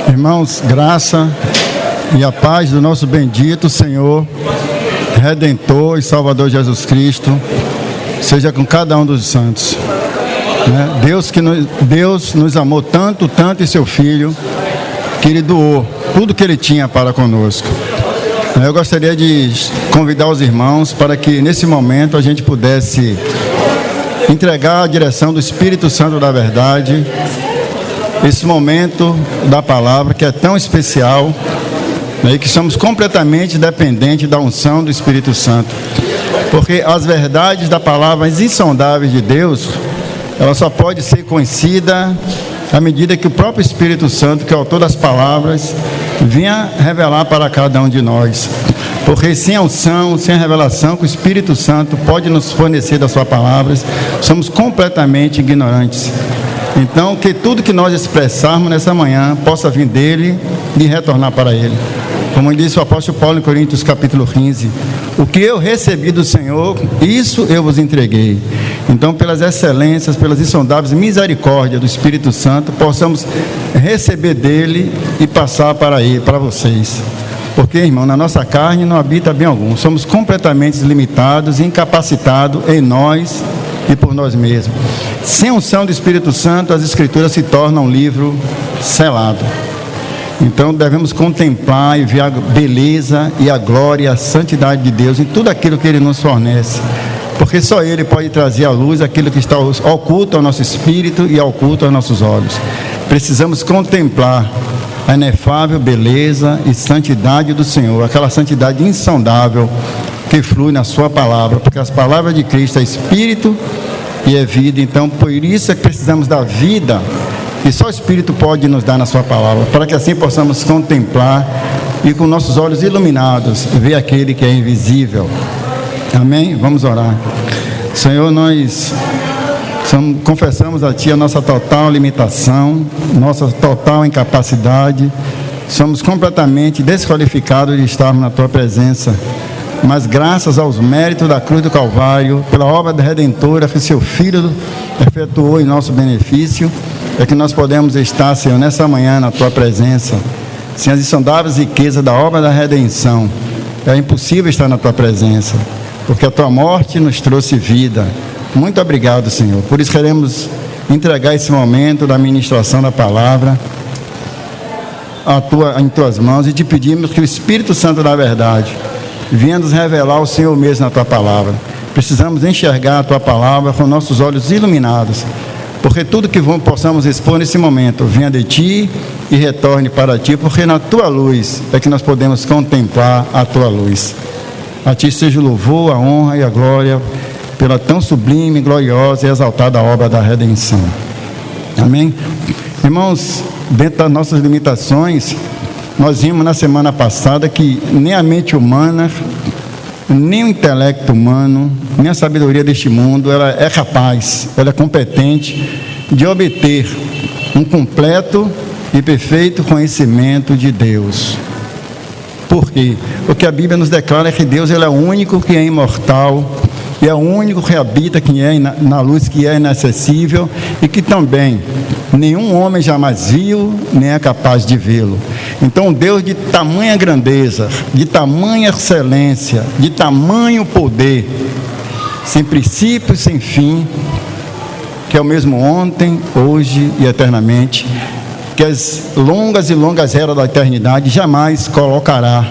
Irmãos, graça e a paz do nosso bendito Senhor, Redentor e Salvador Jesus Cristo, seja com cada um dos santos. Deus nos amou tanto em seu Filho, que Ele doou tudo que Ele tinha para conosco. Eu gostaria de convidar os irmãos para que nesse momento a gente pudesse entregar a direção do Espírito Santo da verdade, esse momento da palavra que é tão especial, e que somos completamente dependentes da unção do Espírito Santo, porque as verdades da palavra, as insondáveis de Deus, ela só pode ser conhecida à medida que o próprio Espírito Santo, que é o autor das palavras, venha revelar para cada um de nós. Porque sem a unção, sem a revelação que o Espírito Santo pode nos fornecer das suas palavras, somos completamente ignorantes. Então, que tudo que nós expressarmos nessa manhã possa vir dele e retornar para ele. Como disse o apóstolo Paulo em Coríntios capítulo 15, o que eu recebi do Senhor, isso eu vos entreguei. Então, pelas excelências, pelas insondáveis misericórdias do Espírito Santo, possamos receber dele e passar para ele, para vocês. Porque, irmão, na nossa carne não habita bem algum. Somos completamente limitados, incapacitados em nós e por nós mesmos. Sem unção do Espírito Santo, as Escrituras se tornam um livro selado. Então devemos contemplar e ver a beleza e a glória e a santidade de Deus em tudo aquilo que Ele nos fornece. Porque só Ele pode trazer à luz aquilo que está oculto ao nosso espírito e oculto aos nossos olhos. Precisamos contemplar a inefável beleza e santidade do Senhor, aquela santidade insondável que flui na sua palavra, porque as palavras de Cristo é espírito e é vida. Então por isso é que precisamos da vida que só o Espírito pode nos dar na sua palavra, para que assim possamos contemplar e com nossos olhos iluminados ver aquele que é invisível. Amém? Vamos orar. Senhor, nós confessamos a Ti a nossa total limitação, nossa total incapacidade. Somos completamente desqualificados de estarmos na Tua presença, mas graças aos méritos da cruz do Calvário, pela obra redentora que Seu Filho efetuou em nosso benefício, é que nós podemos estar, Senhor, nessa manhã na Tua presença. Sem as insondáveis riquezas da obra da redenção, é impossível estar na Tua presença, porque a Tua morte nos trouxe vida. Muito obrigado, Senhor. Por isso queremos entregar esse momento da ministração da palavra em Tuas mãos e te pedimos que o Espírito Santo da verdade venha nos revelar o Senhor mesmo na Tua palavra. Precisamos enxergar a Tua palavra com nossos olhos iluminados, porque tudo que possamos expor nesse momento venha de Ti e retorne para Ti, porque na Tua luz é que nós podemos contemplar a Tua luz. A Ti seja o louvor, a honra e a glória pela tão sublime, gloriosa e exaltada obra da redenção. Amém? Irmãos, dentro das nossas limitações, nós vimos na semana passada que nem a mente humana, nem o intelecto humano, nem a sabedoria deste mundo, ela é capaz, ela é competente de obter um completo e perfeito conhecimento de Deus. Por quê? Porque a Bíblia nos declara que Deus ele é o único que é imortal, e é o único que habita, que é na luz, que é inacessível, e que também nenhum homem jamais viu, nem é capaz de vê-lo. Então, Deus de tamanha grandeza, de tamanha excelência, de tamanho poder, sem princípio, sem fim, que é o mesmo ontem, hoje e eternamente, que as longas e longas eras da eternidade jamais colocará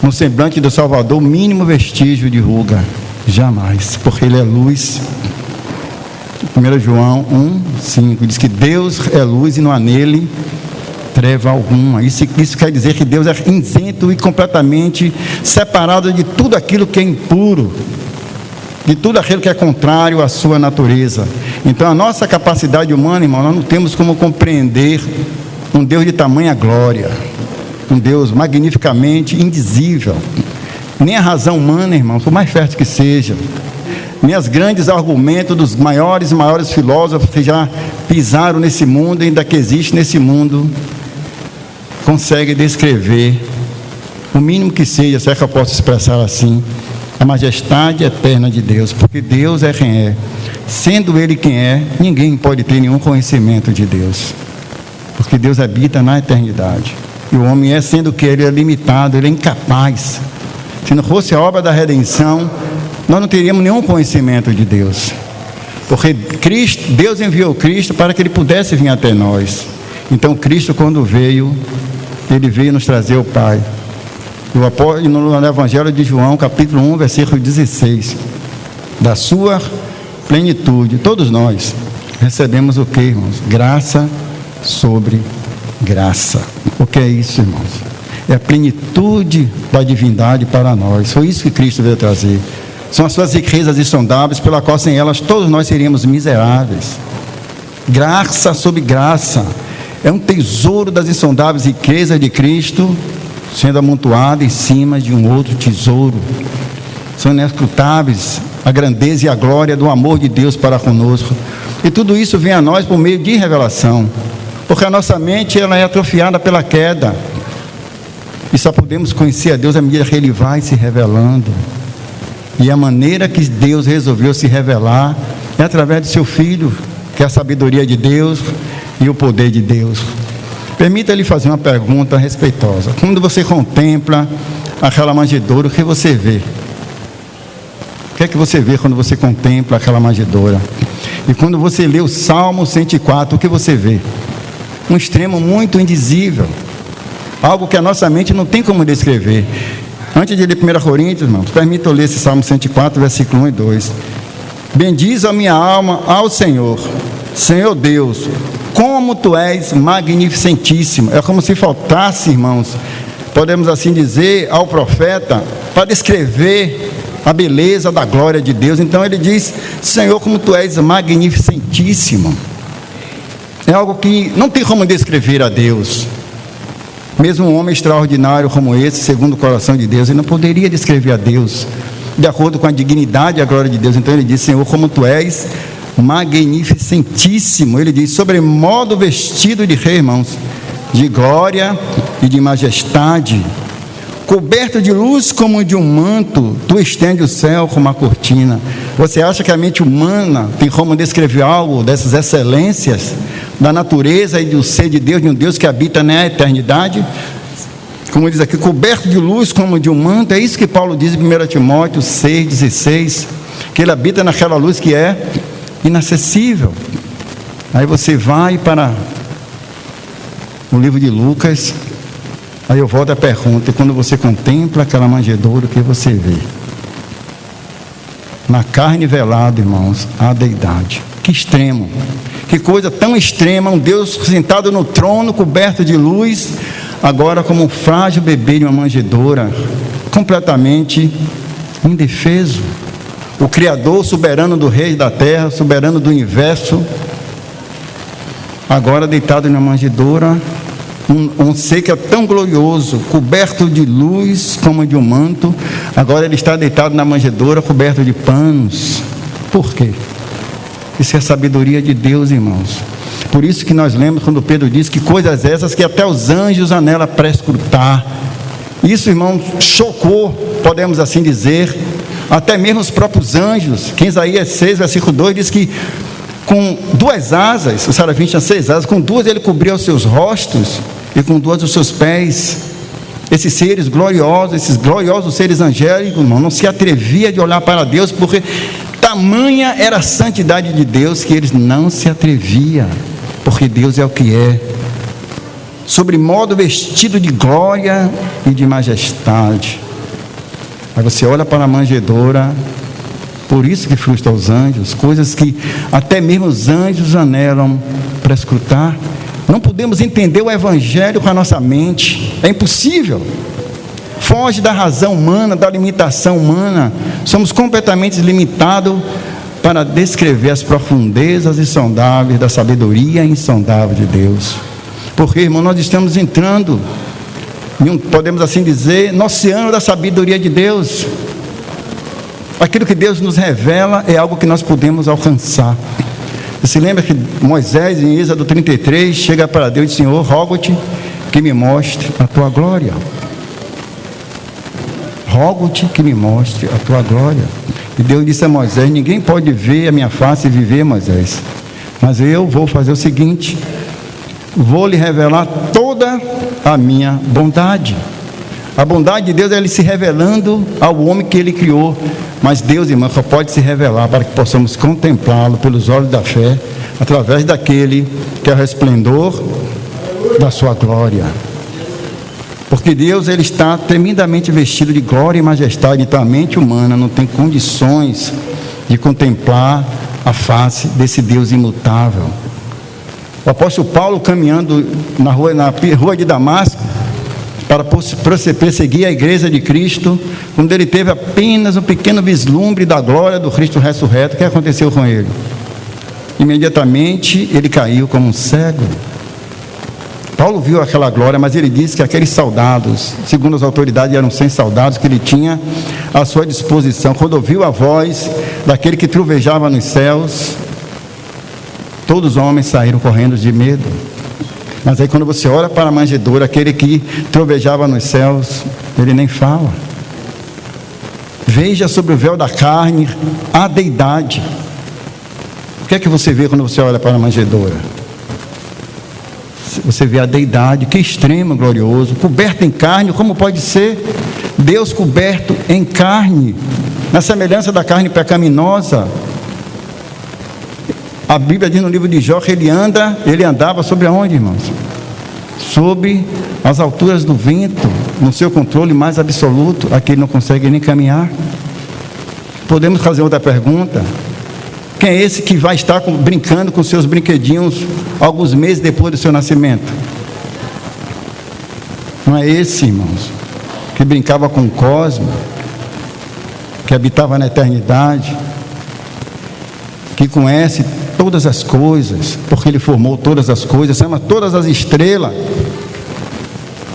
no semblante do Salvador o mínimo vestígio de ruga. Jamais, porque Ele é luz. 1 João 1:5 diz que Deus é luz e não há nele treva alguma. Isso quer dizer que Deus é isento e completamente separado de tudo aquilo que é impuro, de tudo aquilo que é contrário à sua natureza. Então a nossa capacidade humana, irmão, nós não temos como compreender um Deus de tamanha glória, um Deus magnificamente indizível. Nem a razão humana, irmão, por mais fértil que seja, nem os grandes argumentos dos maiores filósofos que já pisaram nesse mundo e ainda que existe nesse mundo, conseguem descrever, o mínimo que seja, se é que eu posso expressar assim, a majestade eterna de Deus, porque Deus é quem é. Sendo Ele quem é, ninguém pode ter nenhum conhecimento de Deus. porque Deus habita na eternidade. E o homem sendo que ele é limitado, ele é incapaz. Se não fosse a obra da redenção, nós não teríamos nenhum conhecimento de Deus. Porque Deus enviou Cristo para que ele pudesse vir até nós. Então Cristo, quando veio, ele veio nos trazer o Pai. No Evangelho de João, capítulo 1, versículo 16, da sua plenitude, todos nós recebemos o que, irmãos? Graça sobre graça. O que é isso, irmãos? É a plenitude da divindade para nós. Foi isso que Cristo veio trazer. São as suas riquezas insondáveis, pela qual sem elas todos nós seríamos miseráveis. Graça sobre graça. É um tesouro das insondáveis riquezas de Cristo, sendo amontoado em cima de um outro tesouro. São inescrutáveis a grandeza e a glória do amor de Deus para conosco. E tudo isso vem a nós por meio de revelação. Porque a nossa mente ela é atrofiada pela queda. E só podemos conhecer a Deus à medida que Ele vai se revelando. E a maneira que Deus resolveu se revelar é através do seu Filho, que é a sabedoria de Deus e o poder de Deus. Permita-lhe fazer uma pergunta respeitosa. Quando você contempla aquela manjedoura, o que você vê? O que é que você vê quando você contempla aquela manjedoura? E quando você lê o Salmo 104, o que você vê? Um extremo muito indizível. Algo que a nossa mente não tem como descrever. Antes de ler 1 Coríntios, irmãos, permita eu ler esse Salmo 104, versículo 1 e 2. Bendiz a minha alma ao Senhor. Senhor Deus, como Tu és magnificentíssimo. É como se faltasse, irmãos, podemos assim dizer, ao profeta, para descrever a beleza da glória de Deus. Então ele diz, Senhor, como Tu és magnificentíssimo. É algo que não tem como descrever a Deus. Mesmo um homem extraordinário como esse, segundo o coração de Deus, ele não poderia descrever a Deus de acordo com a dignidade e a glória de Deus. Então ele diz, Senhor, como Tu és magnificentíssimo. Ele diz, sobremodo vestido de rei, irmãos, de glória e de majestade, coberto de luz como de um manto, Tu estende o céu como uma cortina. Você acha que a mente humana tem como descrever algo dessas excelências da natureza e do ser de Deus, de um Deus que habita na eternidade? Como diz aqui, coberto de luz como de um manto. É isso que Paulo diz em 1 Timóteo 6,16, que ele habita naquela luz que é inacessível. Aí você vai para o livro de Lucas, aí eu volto à pergunta, e quando você contempla aquela manjedoura, o que você vê? Na carne velada, irmãos, a deidade. Que extremo, que coisa tão extrema, um Deus sentado no trono, coberto de luz, agora como um frágil bebê de uma manjedoura, completamente indefeso. O Criador, soberano do rei da terra, soberano do universo, agora deitado em uma manjedoura, um ser que é tão glorioso, coberto de luz como de um manto, agora ele está deitado na manjedoura, coberto de panos. Por quê? Isso é a sabedoria de Deus, irmãos. Por isso que nós lemos quando Pedro diz que coisas essas que até os anjos anela prescrutar. Isso, irmãos, chocou, podemos assim dizer, até mesmo os próprios anjos, que em Isaías 6, versículo 2, diz que com duas asas, o serafim tinha 6 asas, com duas ele cobria os seus rostos e com duas os seus pés. Esses seres gloriosos, esses gloriosos seres angélicos, irmão, não se atrevia de olhar para Deus, porque tamanha era a santidade de Deus que eles não se atreviam, porque Deus é o que é, sobremodo vestido de glória e de majestade. Aí você olha para a manjedoura, por isso que frustra os anjos, coisas que até mesmo os anjos anelam para escutar. Não podemos entender o Evangelho com a nossa mente, é impossível. Foge da razão humana, da limitação humana. Somos completamente limitados para descrever as profundezas insondáveis da sabedoria insondável de Deus. Porque, irmão, nós estamos entrando em podemos assim dizer, no oceano da sabedoria de Deus. Aquilo que Deus nos revela é algo que nós podemos alcançar. Você lembra que Moisés, em Êxodo 33, chega para Deus e diz, Senhor, rogo-te que me mostre a tua glória. Rogo-te que me mostre a tua glória. E Deus disse a Moisés, ninguém pode ver a minha face e viver, Moisés. Mas eu vou fazer o seguinte, vou lhe revelar toda a minha bondade. A bondade de Deus é Ele se revelando ao homem que Ele criou. Mas Deus, irmão, só pode se revelar para que possamos contemplá-lo pelos olhos da fé, através daquele que é o resplendor da sua glória. Porque Deus, Ele está tremendamente vestido de glória e majestade, então a mente humana não tem condições de contemplar a face desse Deus imutável. O apóstolo Paulo, caminhando na rua de Damasco, para perseguir a igreja de Cristo, quando ele teve apenas um pequeno vislumbre da glória do Cristo ressurreto, o que aconteceu com ele? Imediatamente ele caiu como um cego. Paulo viu aquela glória, mas ele disse que aqueles soldados, segundo as autoridades, eram 100 soldados que ele tinha à sua disposição. Quando ouviu a voz daquele que trovejava nos céus, todos os homens saíram correndo de medo. Mas aí quando você olha para a manjedoura, aquele que trovejava nos céus, ele nem fala. Veja sobre o véu da carne a deidade. O que é que você vê quando você olha para a manjedoura? Você vê a deidade, que extremo glorioso, coberto em carne. Como pode ser Deus coberto em carne, na semelhança da carne pecaminosa? A Bíblia diz no livro de Jó que ele andava sobre aonde, irmãos? Sobre as alturas do vento, no seu controle mais absoluto, aqui ele não consegue nem caminhar. Podemos fazer outra pergunta: quem é esse que vai estar brincando com seus brinquedinhos alguns meses depois do seu nascimento? Não é esse, irmãos, que brincava com o cosmos, que habitava na eternidade, que conhece todas as coisas, porque Ele formou todas as coisas, chama todas as estrelas.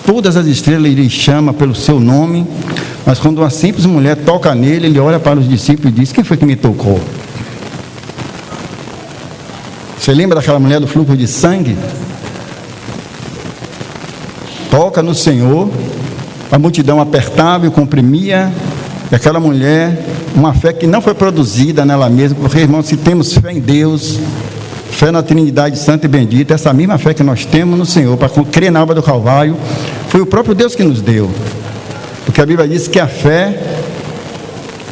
Todas as estrelas Ele chama pelo seu nome, mas quando uma simples mulher toca nele, Ele olha para os discípulos e diz: quem foi que me tocou? Você lembra daquela mulher do fluxo de sangue? Toca no Senhor, a multidão apertava e comprimia, e aquela mulher, uma fé que não foi produzida nela mesma, porque, irmãos, se temos fé em Deus, fé na Trindade Santa e Bendita, essa mesma fé que nós temos no Senhor, para crer na obra do Calvário, foi o próprio Deus que nos deu. Porque a Bíblia diz que a fé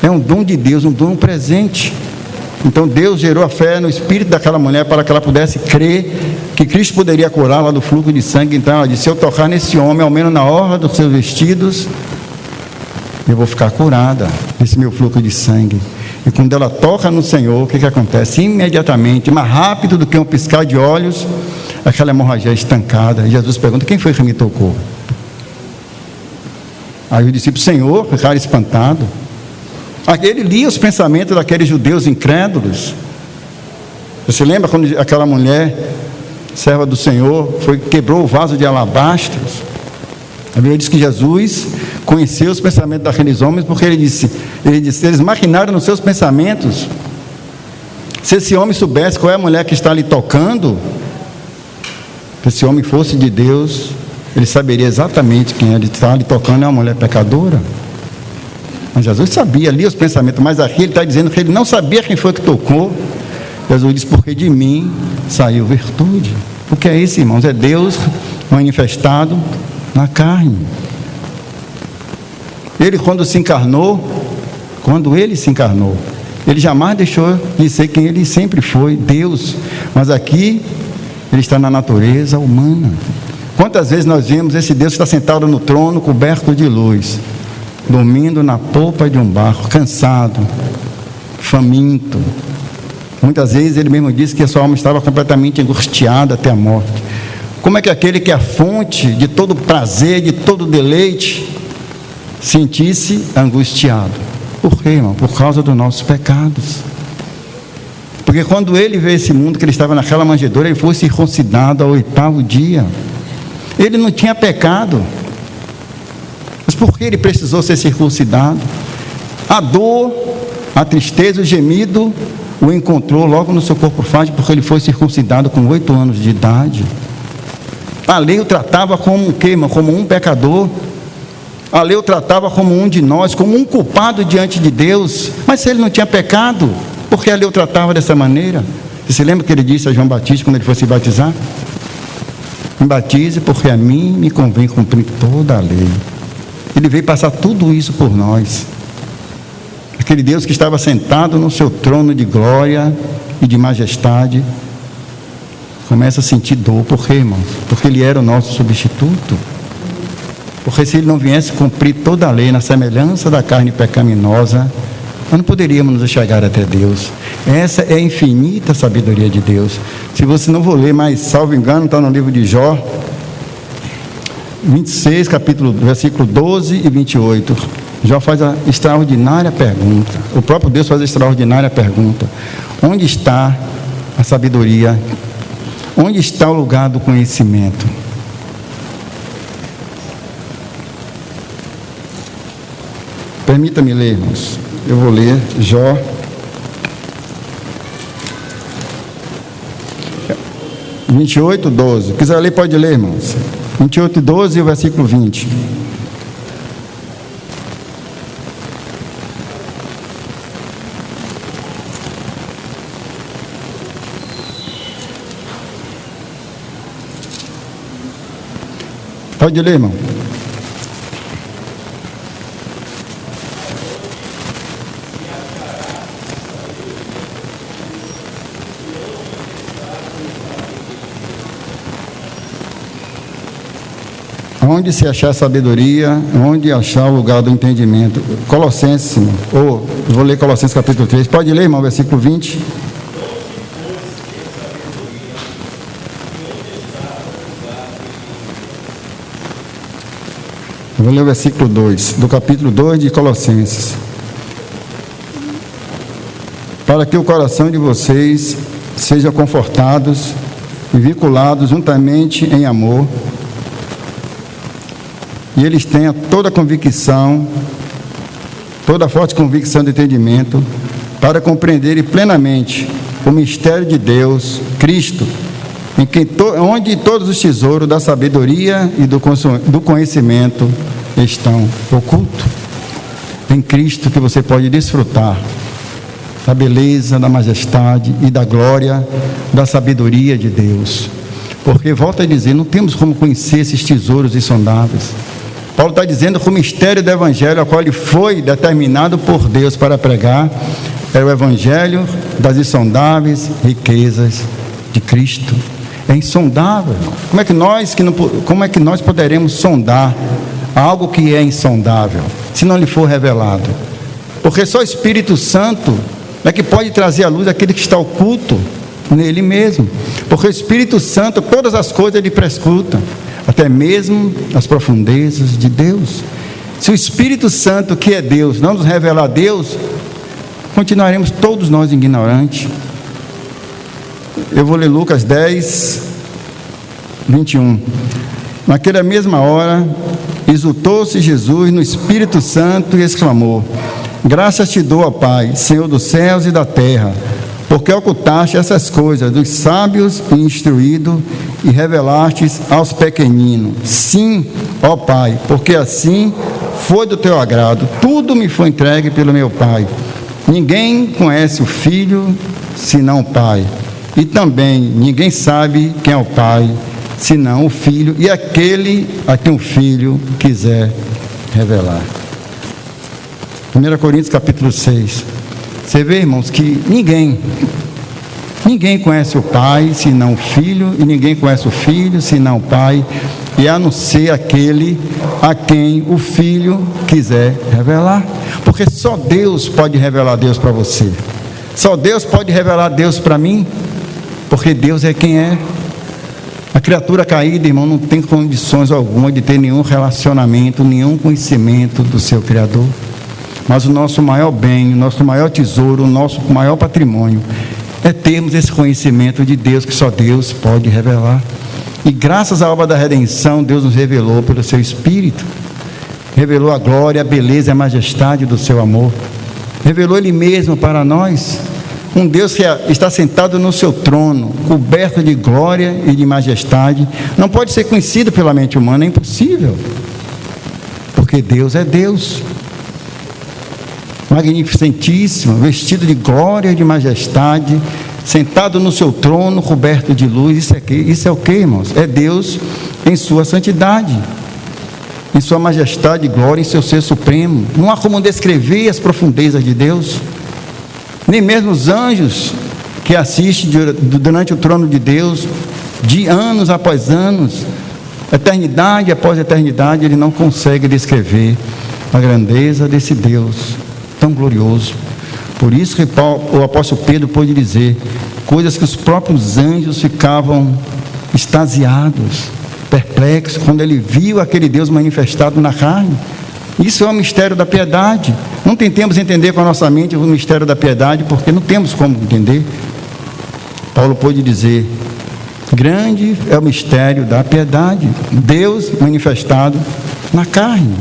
é um dom de Deus, um dom presente. Então Deus gerou a fé no espírito daquela mulher para que ela pudesse crer que Cristo poderia curá-la do fluxo de sangue. Então ela disse: se eu tocar nesse homem, ao menos na orla dos seus vestidos, eu vou ficar curada desse meu fluxo de sangue. E quando ela toca no Senhor, o que acontece? Imediatamente, mais rápido do que um piscar de olhos, aquela hemorragia é estancada. E Jesus pergunta: quem foi que me tocou? Aí o discípulo: Senhor, ficaram espantado. Ele lia os pensamentos daqueles judeus incrédulos. Você lembra quando aquela mulher, serva do Senhor, quebrou o vaso de alabastros? A Bíblia diz que Jesus conheceu os pensamentos daqueles homens, porque ele disse, eles maquinaram nos seus pensamentos. Se esse homem soubesse qual é a mulher que está ali tocando, se esse homem fosse de Deus, ele saberia exatamente quem ele está ali tocando. É uma mulher pecadora. Mas Jesus sabia ali os pensamentos, mas aqui ele está dizendo que ele não sabia quem foi que tocou. Jesus diz: porque de mim saiu virtude. O que é isso, irmãos? É Deus manifestado na carne. Ele, quando ele se encarnou, ele jamais deixou de ser quem ele sempre foi, Deus. Mas aqui ele está na natureza humana. Quantas vezes nós vemos esse Deus que está sentado no trono, coberto de luz, dormindo na polpa de um barco, cansado, faminto. Muitas vezes ele mesmo disse que a sua alma estava completamente angustiada até a morte. Como é que aquele que é a fonte de todo prazer, de todo deleite, sentisse angustiado? Por quê, irmão? Por causa dos nossos pecados. Porque quando ele veio esse mundo, que ele estava naquela manjedoura, ele foi circuncidado ao 8º dia. Ele não tinha pecado. Mas por que ele precisou ser circuncidado? A dor, a tristeza, o gemido o encontrou logo no seu corpo frágil, porque ele foi circuncidado com 8 anos de idade. A lei o tratava como um quê, irmão? Como um pecador. A lei o tratava como um de nós, como um culpado diante de Deus. Mas se ele não tinha pecado, por que a lei o tratava dessa maneira? Você se lembra que ele disse a João Batista quando ele foi se batizar? me batize, porque a mim me convém cumprir toda a lei. Ele veio passar tudo isso por nós. Aquele Deus que estava sentado no seu trono de glória e de majestade, começa a sentir dor. Por quê, irmãos? Porque Ele era o nosso substituto. Porque se Ele não viesse cumprir toda a lei na semelhança da carne pecaminosa, nós não poderíamos nos chegar até Deus. Essa é a infinita sabedoria de Deus. Se você não for ler, mas salvo engano, está no livro de Jó 26, versículo 12 e 28. Jó faz a extraordinária pergunta. O próprio Deus faz a extraordinária pergunta: onde está a sabedoria? Onde está o lugar do conhecimento? Permita-me ler, irmãos. Eu vou ler Jó 28, 12. Quiser ler, pode ler, irmãos. 28, 12 e o versículo 20. Pode ler, irmão. Onde se achar sabedoria, onde achar o lugar do entendimento? Colossenses, vou ler Colossenses capítulo 3. Pode ler, irmão, versículo 20. Eu vou ler o versículo 2, do capítulo 2 de Colossenses. Para que o coração de vocês seja confortados e vinculados juntamente em amor, e eles tenham toda a convicção, toda a forte convicção de entendimento, para compreenderem plenamente o mistério de Deus, Cristo, em quem onde todos os tesouros da sabedoria e do conhecimento estão ocultos. Em Cristo que você pode desfrutar da beleza, da majestade e da glória, da sabedoria de Deus. Porque, volto a dizer, não temos como conhecer esses tesouros insondáveis. Paulo está dizendo que o mistério do Evangelho, ao qual ele foi determinado por Deus para pregar, é o Evangelho das insondáveis riquezas de Cristo. É insondável. Como é que nós poderemos sondar algo que é insondável, se não lhe for revelado? Porque só o Espírito Santo é que pode trazer à luz aquele que está oculto nele mesmo. Porque o Espírito Santo, todas as coisas ele prescruta, até mesmo as profundezas de Deus. Se o Espírito Santo, que é Deus, não nos revelar Deus, continuaremos todos nós ignorantes. Eu vou ler Lucas 10, 21. Naquela mesma hora, exultou-se Jesus no Espírito Santo e exclamou: graças te dou, ó Pai, Senhor dos céus e da terra, porque ocultaste essas coisas dos sábios e instruídos e revelastes aos pequeninos. Sim, ó Pai, porque assim foi do teu agrado. Tudo me foi entregue pelo meu Pai. Ninguém conhece o Filho senão o Pai, e também ninguém sabe quem é o Pai senão o Filho e aquele a quem o Filho quiser revelar. 1 Coríntios capítulo 6. Você vê, irmãos, que ninguém conhece o Pai senão o Filho, e ninguém conhece o Filho senão o Pai, e a não ser aquele a quem o Filho quiser revelar. Porque só Deus pode revelar Deus para você. Só Deus pode revelar Deus para mim, porque Deus é quem é. A criatura caída, irmão, não tem condições alguma de ter nenhum relacionamento, nenhum conhecimento do seu Criador. Mas o nosso maior bem, o nosso maior tesouro, o nosso maior patrimônio é termos esse conhecimento de Deus que só Deus pode revelar. E graças à obra da redenção, Deus nos revelou pelo seu Espírito. Revelou a glória, a beleza e a majestade do seu amor. Revelou Ele mesmo para nós. Um Deus que está sentado no seu trono, coberto de glória e de majestade, não pode ser conhecido pela mente humana, é impossível. Porque Deus é Deus. Magnificentíssimo, vestido de glória e de majestade, sentado no seu trono, coberto de luz. Isso é quê? Isso é o quê, irmãos? É Deus em sua santidade, em sua majestade e glória, em seu ser supremo. Não há como descrever as profundezas de Deus. Nem mesmo os anjos que assistem durante o trono de Deus, de anos após anos, eternidade após eternidade, ele não consegue descrever a grandeza desse Deus tão glorioso. Por isso que o apóstolo Pedro pôde dizer coisas que os próprios anjos ficavam extasiados, perplexos, quando ele viu aquele Deus manifestado na carne. Isso é o mistério da piedade. Não tentemos entender com a nossa mente o mistério da piedade, porque não temos como entender. Paulo pôde dizer: grande é o mistério da piedade, Deus manifestado na carne.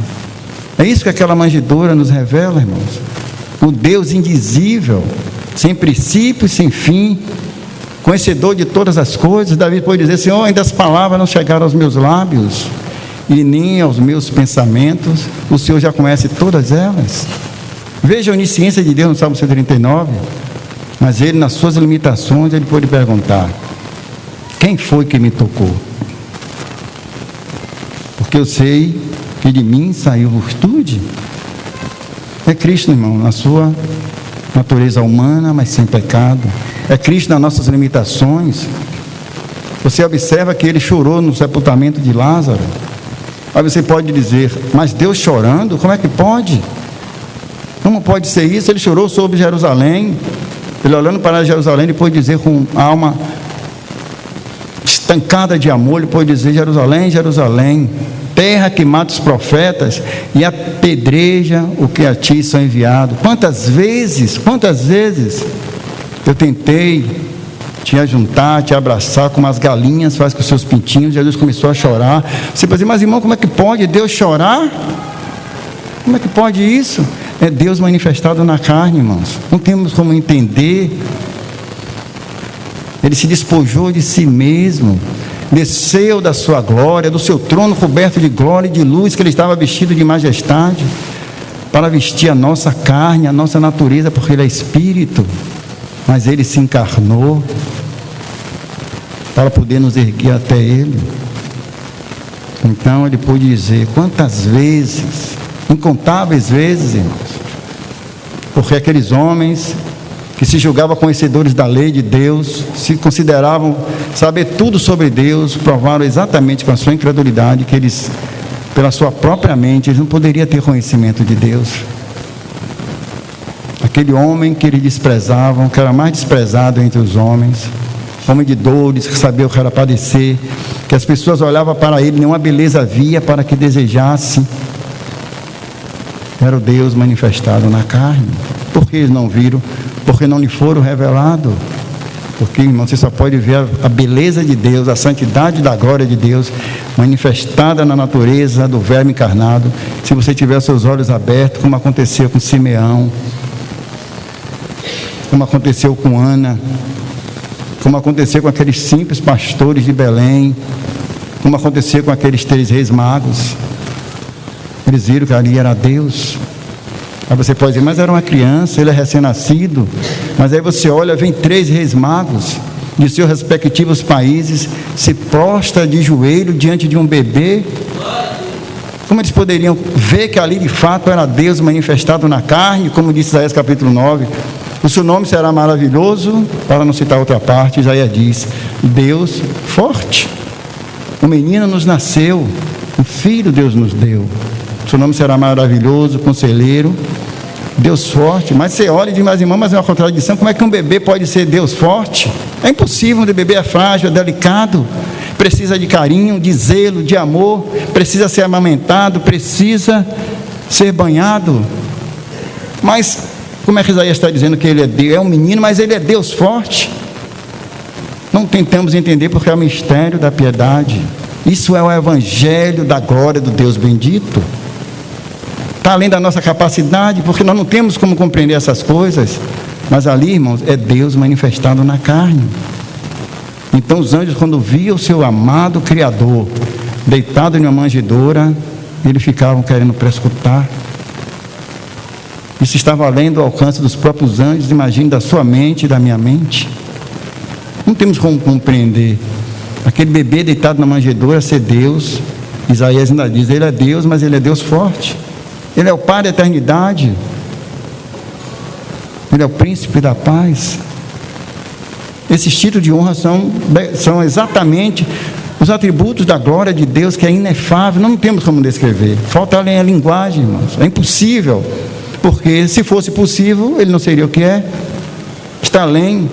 É isso que aquela manjedoura nos revela, irmãos. O Deus indizível, sem princípio e sem fim, conhecedor de todas as coisas. Davi pode dizer: Senhor, ainda as palavras não chegaram aos meus lábios, e nem aos meus pensamentos, o Senhor já conhece todas elas. Veja a onisciência de Deus no Salmo 139. Mas ele, nas suas limitações, ele pode perguntar: quem foi que me tocou? Porque eu sei que de mim saiu virtude. É Cristo, irmão, na sua natureza humana, mas sem pecado. É Cristo nas nossas limitações. Você observa que ele chorou no sepultamento de Lázaro. Aí você pode dizer: mas Deus chorando? Como é que pode? Como pode ser isso? Ele chorou sobre Jerusalém. Ele, olhando para Jerusalém, ele pode dizer com alma estancada de amor, ele pode dizer: Jerusalém, Jerusalém, terra que mata os profetas e apedreja o que a ti são enviados. Quantas vezes eu tentei te ajuntar, te abraçar, como as galinhas faz com os seus pintinhos. Jesus começou a chorar. Você pode dizer: mas irmão, como é que pode Deus chorar? Como é que pode isso? É Deus manifestado na carne, irmãos. Não temos como entender. Ele se despojou de si mesmo, desceu da sua glória, do seu trono coberto de glória e de luz, que ele estava vestido de majestade, para vestir a nossa carne, a nossa natureza, porque ele é espírito. Mas ele se encarnou para poder nos erguer até ele. Então ele pôde dizer: quantas vezes, incontáveis vezes, irmãos, porque aqueles homens que se julgavam conhecedores da lei de Deus, se consideravam saber tudo sobre Deus, provaram exatamente com a sua incredulidade que eles, pela sua própria mente, eles não poderiam ter conhecimento de Deus. Aquele homem que eles desprezavam, que era mais desprezado entre os homens, homem de dores, que sabia o que era padecer, que as pessoas olhavam para ele, nenhuma beleza havia para que desejasse. Era o Deus manifestado na carne. Por que eles não viram? Porque não lhe foram revelados. Porque, irmão, você só pode ver a beleza de Deus, a santidade da glória de Deus manifestada na natureza do Verbo encarnado, se você tiver seus olhos abertos, como aconteceu com Simeão, como aconteceu com Ana, como aconteceu com aqueles simples pastores de Belém, como aconteceu com aqueles 3 reis magos. Eles viram que ali era Deus. Aí você pode dizer: mas era uma criança, ele é recém-nascido. Mas aí você olha, vem 3 reis magos de seus respectivos países, se prostra de joelho diante de um bebê. Como eles poderiam ver que ali de fato era Deus manifestado na carne? Como disse Isaías capítulo 9: o seu nome será maravilhoso, para não citar outra parte. Isaías diz: Deus forte. Um menino nos nasceu, um filho Deus nos deu. Seu nome será maravilhoso, conselheiro, Deus forte. Mas você olha e diz: mas irmão, mas é uma contradição. Como é que um bebê pode ser Deus forte? É impossível. O bebê é frágil, é delicado, precisa de carinho, de zelo, de amor, precisa ser amamentado, precisa ser banhado. Mas como é que Isaías está dizendo que ele é Deus? É um menino, mas ele é Deus forte. Não tentamos entender, porque é o mistério da piedade. Isso é o evangelho da glória do Deus bendito. Está além da nossa capacidade, porque nós não temos como compreender essas coisas. Mas ali, irmãos, é Deus manifestado na carne. Então os anjos, quando viam o seu amado Criador deitado em uma manjedoura, eles ficavam querendo prescutar. Isso estava além do alcance dos próprios anjos. Imagine da sua mente e da minha mente. Não temos como compreender aquele bebê deitado na manjedoura ser Deus. Isaías ainda diz, ele é Deus, mas ele é Deus forte. Ele é o Pai da eternidade. Ele é o príncipe da paz. Esses títulos de honra são exatamente os atributos da glória de Deus, que é inefável. Não temos como descrever. Falta além a linguagem, irmãos. É impossível. Porque se fosse possível, ele não seria o que é. Está além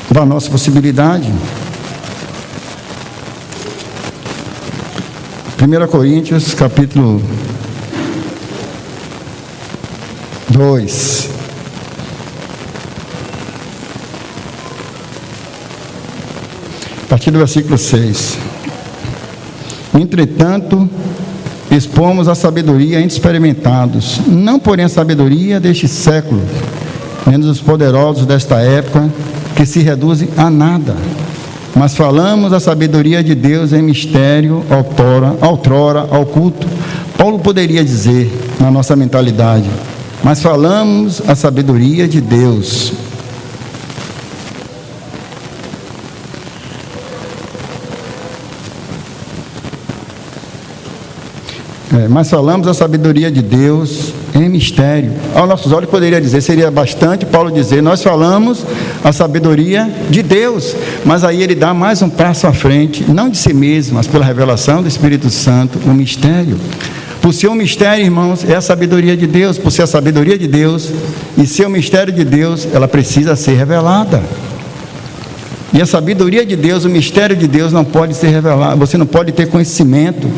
da nossa possibilidade. 1 Coríntios, capítulo 2. A partir do versículo 6. Entretanto, expomos a sabedoria entre experimentados, não porém a sabedoria deste século, menos os poderosos desta época, que se reduzem a nada. Mas falamos a sabedoria de Deus em mistério, outrora oculto. Paulo poderia dizer, na nossa mentalidade, mas falamos a sabedoria de Deus. Mas falamos a sabedoria de Deus em mistério. Aos nossos olhos poderia dizer, seria bastante Paulo dizer, nós falamos a sabedoria de Deus, mas aí ele dá mais um passo à frente, não de si mesmo, mas pela revelação do Espírito Santo, um mistério. Por ser um mistério, irmãos, é a sabedoria de Deus. Por ser a sabedoria de Deus e ser o mistério de Deus, ela precisa ser revelada. E a sabedoria de Deus, o mistério de Deus não pode ser revelado. Você não pode ter conhecimento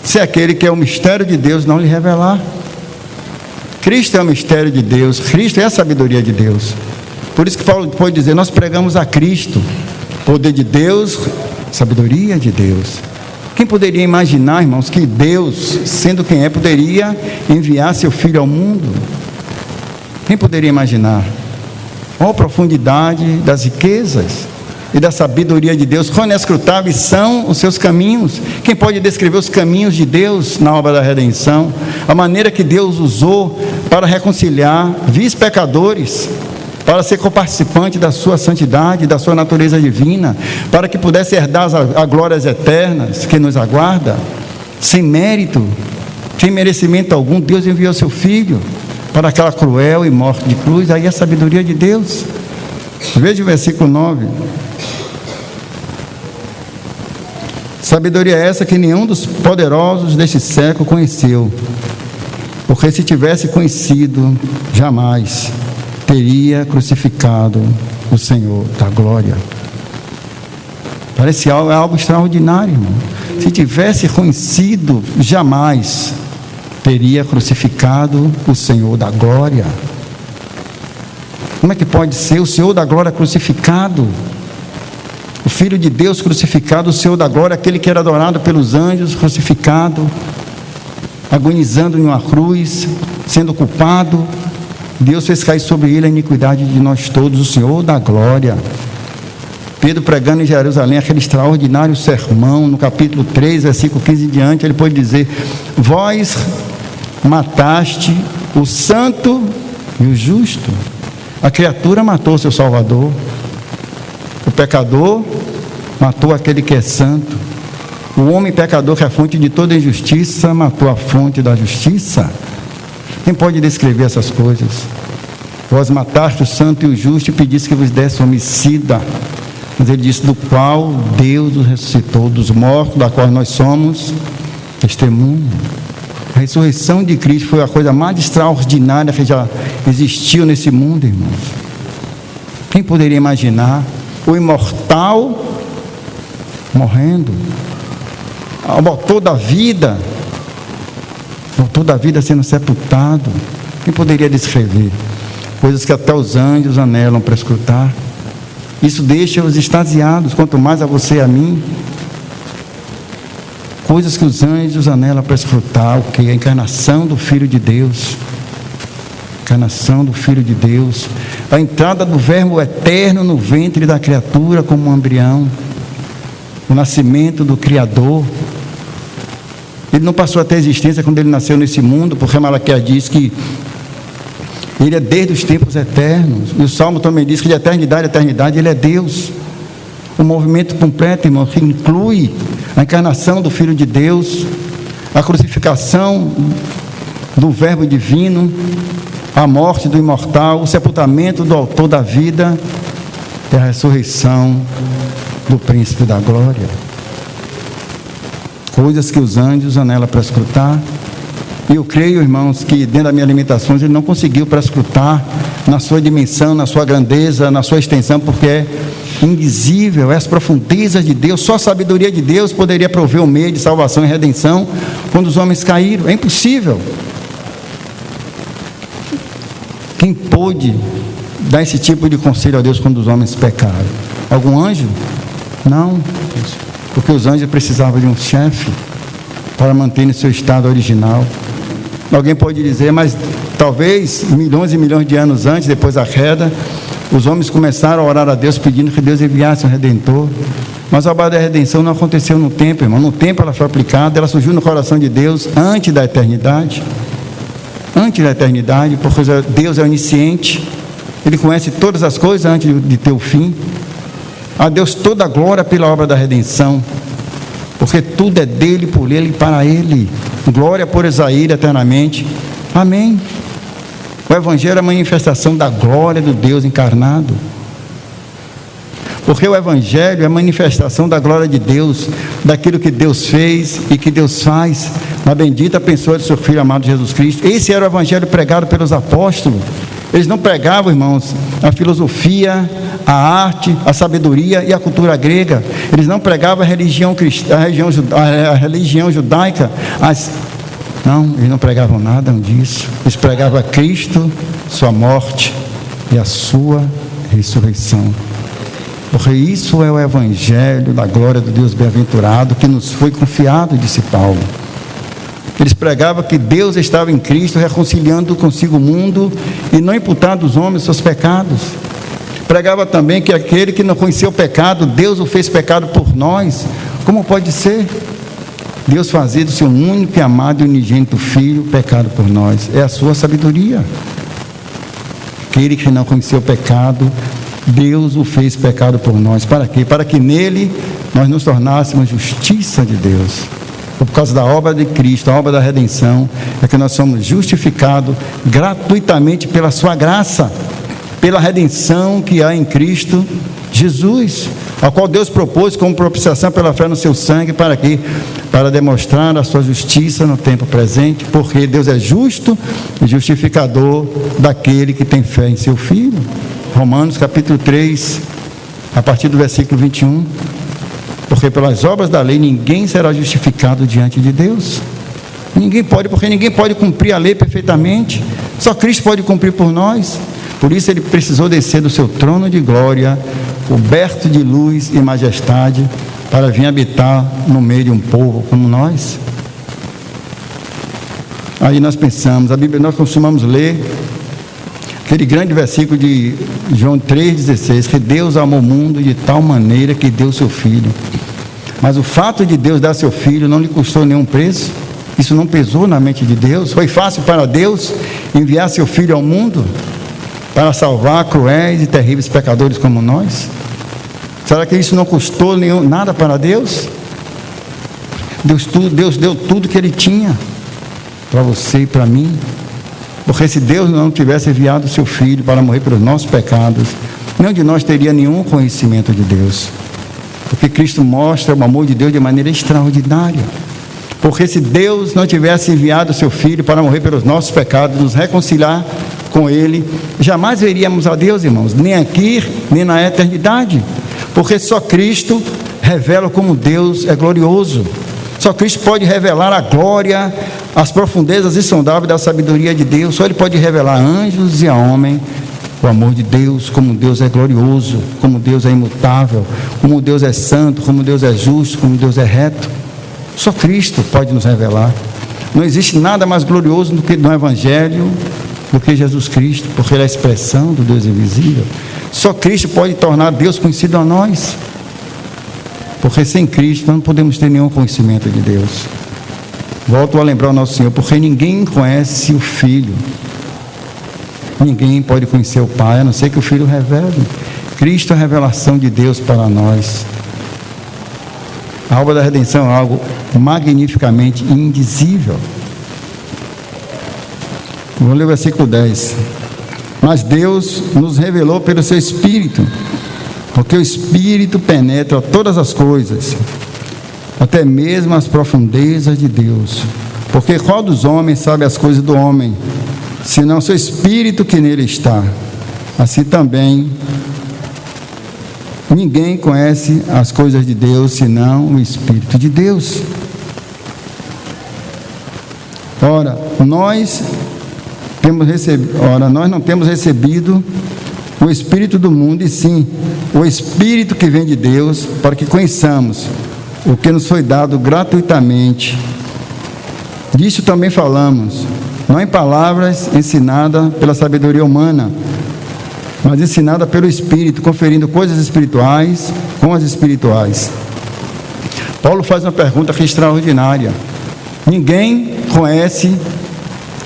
se aquele que é o mistério de Deus não lhe revelar. Cristo é o mistério de Deus, Cristo é a sabedoria de Deus. Por isso que Paulo pode dizer, nós pregamos a Cristo, poder de Deus, sabedoria de Deus. Quem poderia imaginar, irmãos, que Deus, sendo quem é, poderia enviar seu Filho ao mundo? Quem poderia imaginar? Olha a profundidade das riquezas e da sabedoria de Deus, quão inescrutáveis são os seus caminhos. Quem pode descrever os caminhos de Deus na obra da redenção? A maneira que Deus usou para reconciliar vis pecadores, para ser coparticipante da sua santidade, da sua natureza divina, para que pudesse herdar as glórias eternas que nos aguarda, sem mérito, sem merecimento algum. Deus enviou seu Filho para aquela cruel e morte de cruz. Aí é a sabedoria de Deus. Veja o versículo 9. Sabedoria essa que nenhum dos poderosos deste século conheceu, porque se tivesse conhecido, jamais teria crucificado o Senhor da glória. Parece algo extraordinário, irmão. Se tivesse conhecido, jamais teria crucificado o Senhor da glória. Como é que pode ser o Senhor da glória crucificado? O Filho de Deus crucificado, o Senhor da glória, aquele que era adorado pelos anjos, crucificado, agonizando em uma cruz, sendo culpado. Deus fez cair sobre ele a iniquidade de nós todos, o Senhor da glória. Pedro pregando em Jerusalém aquele extraordinário sermão, no capítulo 3, versículo 15 em diante, ele pode dizer: vós mataste o santo e o justo. A criatura matou seu Salvador, o pecador matou aquele que é santo, o homem pecador, que é a fonte de toda injustiça, matou a fonte da justiça. Quem pode descrever essas coisas? Vós mataste o santo e o justo e pediste que vos desse homicida. Mas ele disse: do qual Deus os ressuscitou dos mortos, da qual nós somos testemunho. A ressurreição de Cristo foi a coisa mais extraordinária que já existiu nesse mundo, irmãos. Quem poderia imaginar o imortal morrendo, o autor da vida sendo sepultado? Quem poderia descrever? Coisas que até os anjos anelam para escutar. Isso deixa-os extasiados, quanto mais a você e a mim. Coisas que os anjos anelam para escutar, o que? A encarnação do Filho de Deus. Encarnação do Filho de Deus. A entrada do Verbo eterno no ventre da criatura como um embrião. O nascimento do Criador. Ele não passou a ter existência quando ele nasceu nesse mundo, porque Malaquias diz que ele é desde os tempos eternos. E o Salmo também diz que de eternidade a eternidade ele é Deus. o movimento completo, irmão, que inclui a encarnação do Filho de Deus, a crucificação do Verbo divino, a morte do imortal, o sepultamento do autor da vida e a ressurreição do príncipe da glória. Coisas que os anjos anelam para escutar. E eu creio, irmãos, que dentro das minhas limitações ele não conseguiu para escutar na sua dimensão, na sua grandeza, na sua extensão, porque é indizível, é as profundezas de Deus. Só a sabedoria de Deus poderia prover o meio de salvação e redenção quando os homens caíram. É impossível. Quem pôde dar esse tipo de conselho a Deus quando os homens pecaram? Algum anjo? Não, porque os anjos precisavam de um chefe para manter no seu estado original. Alguém pode dizer, mas talvez milhões e milhões de anos antes, depois da queda, os homens começaram a orar a Deus pedindo que Deus enviasse um Redentor. Mas a obra da redenção não aconteceu no tempo, irmão. No tempo ela foi aplicada, ela surgiu no coração de Deus antes da eternidade. Antes da eternidade, porque Deus é onisciente, Ele conhece todas as coisas antes de ter o fim. A Deus toda a glória pela obra da redenção, porque tudo é dele, por ele e para ele. Glória por Isaías eternamente. Amém. O Evangelho é a manifestação da glória do Deus encarnado. Porque o Evangelho é a manifestação da glória de Deus, daquilo que Deus fez e que Deus faz na bendita pessoa de seu Filho amado Jesus Cristo. Esse era o Evangelho pregado pelos apóstolos. Eles não pregavam, irmãos, a filosofia, a arte, a sabedoria e a cultura grega. Eles não pregavam a religião cristã, a religião judaica. Não, eles não pregavam nada disso. Eles pregavam a Cristo, sua morte e a sua ressurreição. Porque isso é o Evangelho da glória do Deus bem-aventurado que nos foi confiado, disse Paulo. Eles pregavam que Deus estava em Cristo reconciliando consigo o mundo e não imputando aos homens seus pecados. Pregava também que aquele que não conhecia o pecado, Deus o fez pecado por nós. Como pode ser? Deus fazia do seu único e amado e unigênito Filho pecado por nós. É a sua sabedoria. Aquele que não conhecia o pecado, Deus o fez pecado por nós. Para quê? Para que nele nós nos tornássemos justiça de Deus. Por causa da obra de Cristo, a obra da redenção, é que nós somos justificados gratuitamente pela sua graça, pela redenção que há em Cristo Jesus, a qual Deus propôs como propiciação pela fé no seu sangue. Para quê? Para demonstrar a sua justiça no tempo presente, porque Deus é justo e justificador daquele que tem fé em seu Filho. Romanos capítulo 3, a partir do versículo 21. Porque pelas obras da lei ninguém será justificado diante de Deus. Ninguém pode, porque ninguém pode cumprir a lei perfeitamente. Só Cristo pode cumprir por nós. Por isso ele precisou descer do seu trono de glória, coberto de luz e majestade, para vir habitar no meio de um povo como nós. Aí nós pensamos, a Bíblia nós costumamos ler aquele grande versículo de João 3,16, que Deus amou o mundo de tal maneira que deu seu Filho. Mas o fato de Deus dar seu Filho não lhe custou nenhum preço. Isso não pesou na mente de Deus. Foi fácil para Deus enviar seu Filho ao mundo para salvar cruéis e terríveis pecadores como nós? Será que isso não custou nada para Deus? Deus deu tudo que Ele tinha para você e para mim. Porque se Deus não tivesse enviado o seu Filho para morrer pelos nossos pecados, nenhum de nós teria nenhum conhecimento de Deus. Porque Cristo mostra o amor de Deus de maneira extraordinária. Porque se Deus não tivesse enviado o seu Filho para morrer pelos nossos pecados, nos reconciliar com Ele, jamais veríamos a Deus, irmãos, nem aqui, nem na eternidade. Porque só Cristo revela como Deus é glorioso. Só Cristo pode revelar a glória, as profundezas insondáveis da sabedoria de Deus. Só Ele pode revelar a anjos e a homem o amor de Deus, como Deus é glorioso, como Deus é imutável, como Deus é santo, como Deus é justo, como Deus é reto. Só Cristo pode nos revelar. Não existe nada mais glorioso do que no Evangelho, do que Jesus Cristo, porque Ele é a expressão do Deus invisível. Só Cristo pode tornar Deus conhecido a nós, porque sem Cristo nós não podemos ter nenhum conhecimento de Deus. Volto a lembrar o nosso Senhor, porque ninguém conhece o Filho, ninguém pode conhecer o Pai, a não ser que o Filho revele. Cristo é a revelação de Deus para nós. A obra da redenção é algo magnificamente indizível. Vou ler o versículo 10. Mas Deus nos revelou pelo seu Espírito, porque o Espírito penetra todas as coisas, até mesmo as profundezas de Deus. Porque qual dos homens sabe as coisas do homem, senão o seu Espírito que nele está? Assim também, ninguém conhece as coisas de Deus, senão o Espírito de Deus. Ora, nós não temos recebido o Espírito do mundo, e sim o Espírito que vem de Deus, para que conheçamos o que nos foi dado gratuitamente. Disso também falamos, não em palavras ensinadas pela sabedoria humana, mas ensinada pelo Espírito, conferindo coisas espirituais com as espirituais. Paulo faz uma pergunta aqui extraordinária. Ninguém conhece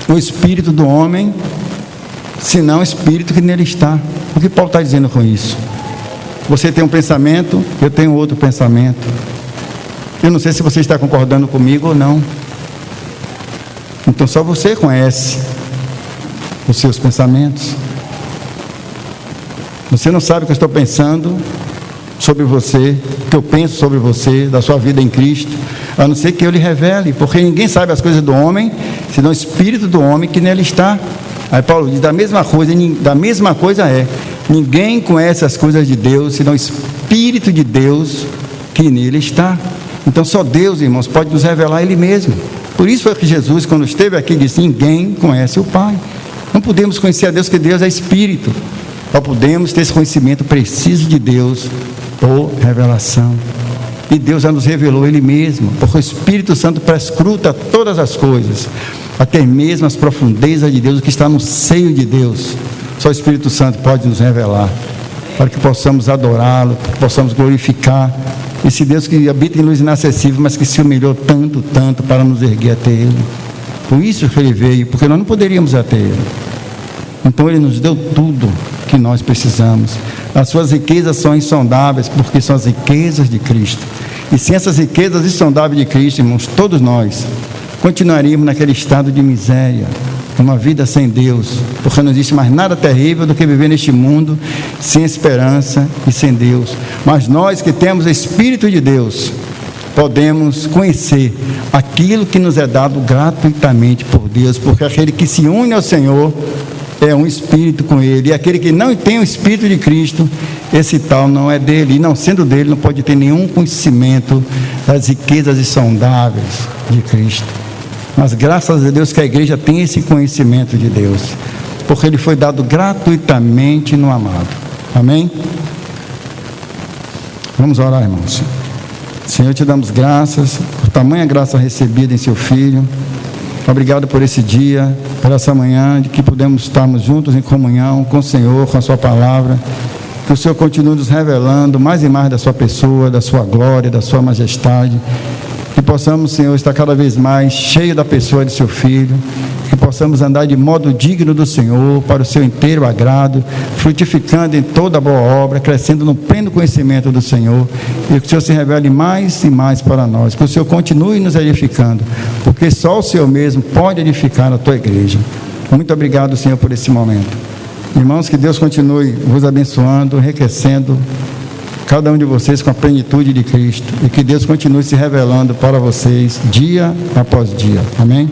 o Espírito do homem, senão o Espírito que nele está. O que Paulo está dizendo com isso? Você tem um pensamento, eu tenho outro pensamento. Eu não sei se você está concordando comigo ou não. Então só você conhece os seus pensamentos. Você não sabe o que eu estou pensando sobre você, o que eu penso sobre você, da sua vida em Cristo, a não ser que eu lhe revele, porque ninguém sabe as coisas do homem, senão o Espírito do homem que nele está. Aí Paulo diz, da mesma coisa é, ninguém conhece as coisas de Deus, senão o Espírito de Deus que nele está. Então só Deus, irmãos, pode nos revelar Ele mesmo. Por isso foi que Jesus, quando esteve aqui, disse, ninguém conhece o Pai. Não podemos conhecer a Deus, porque Deus é Espírito. Só podemos ter esse conhecimento preciso de Deus por revelação. E Deus já nos revelou Ele mesmo, porque o Espírito Santo prescruta todas as coisas, até mesmo as profundezas de Deus, o que está no seio de Deus. Só o Espírito Santo pode nos revelar, para que possamos adorá-lo, para que possamos glorificar esse Deus que habita em luz inacessível, mas que se humilhou tanto, tanto para nos erguer até Ele. Por isso que Ele veio, porque nós não poderíamos ir até Ele. Então Ele nos deu tudo que nós precisamos. As suas riquezas são insondáveis, porque são as riquezas de Cristo. E sem essas riquezas insondáveis de Cristo, irmãos, todos nós continuaríamos naquele estado de miséria, uma vida sem Deus, porque não existe mais nada terrível do que viver neste mundo sem esperança e sem Deus. Mas nós que temos o Espírito de Deus, podemos conhecer aquilo que nos é dado gratuitamente por Deus, porque aquele que se une ao Senhor é um espírito com Ele, e aquele que não tem o Espírito de Cristo, esse tal não é dele, e não sendo dele, não pode ter nenhum conhecimento das riquezas insondáveis de Cristo. Mas graças a Deus que a igreja tem esse conhecimento de Deus, porque Ele foi dado gratuitamente no amado. Amém? Vamos orar, irmãos. Senhor, te damos graças por tamanha graça recebida em seu Filho. Obrigado por esse dia, por essa manhã, de que podemos estarmos juntos em comunhão com o Senhor, com a sua palavra. Que o Senhor continue nos revelando mais e mais da sua pessoa, da sua glória, da sua majestade. Que possamos, Senhor, estar cada vez mais cheio da pessoa de seu Filho. Que possamos andar de modo digno do Senhor, para o seu inteiro agrado, frutificando em toda boa obra, crescendo no pleno conhecimento do Senhor. E que o Senhor se revele mais e mais para nós. Que o Senhor continue nos edificando, porque só o Senhor mesmo pode edificar a tua igreja. Muito obrigado, Senhor, por esse momento. Irmãos, que Deus continue vos abençoando, enriquecendo cada um de vocês com a plenitude de Cristo, e que Deus continue se revelando para vocês dia após dia. Amém?